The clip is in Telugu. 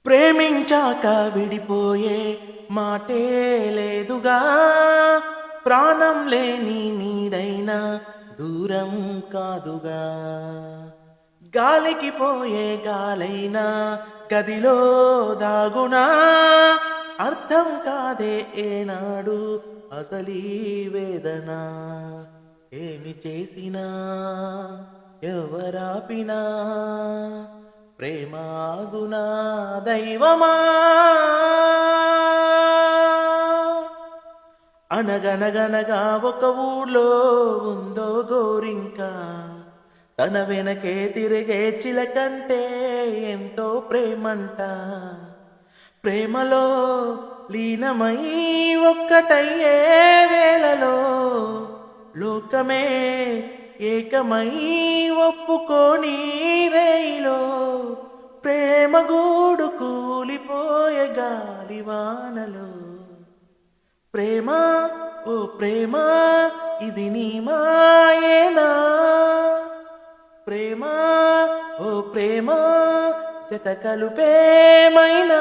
ప్రేమించాక విడిపోయే మాటే లేదుగా, ప్రాణం లేని నీడైనా దూరం కాదుగా. గాలికి పోయే గాలైనా గదిలో దాగునా, అర్థం కాదే ఏనాడు అసలీ వేదన. ఏమి చేసినా ఎవరాపినా ప్రేమ ఆగునా దైవమా. అనగనగనగా ఒక ఊళ్ళో ఉందో గోరింక, తన వెనకే తిరిగే చిలకంటే ఎంతో ప్రేమంట. ప్రేమలో లీనమై ఒక్కటయ్యే వేళలో లోకమే ఏకమై ఒప్పుకోని రేయిలో ప్రేమ గూడు కూలిపోయే గాలివానలో. ప్రేమ ఓ ప్రేమ ఇది నీ మాయేనా, ప్రేమ ఓ ప్రేమ జత కలుపేమైనా.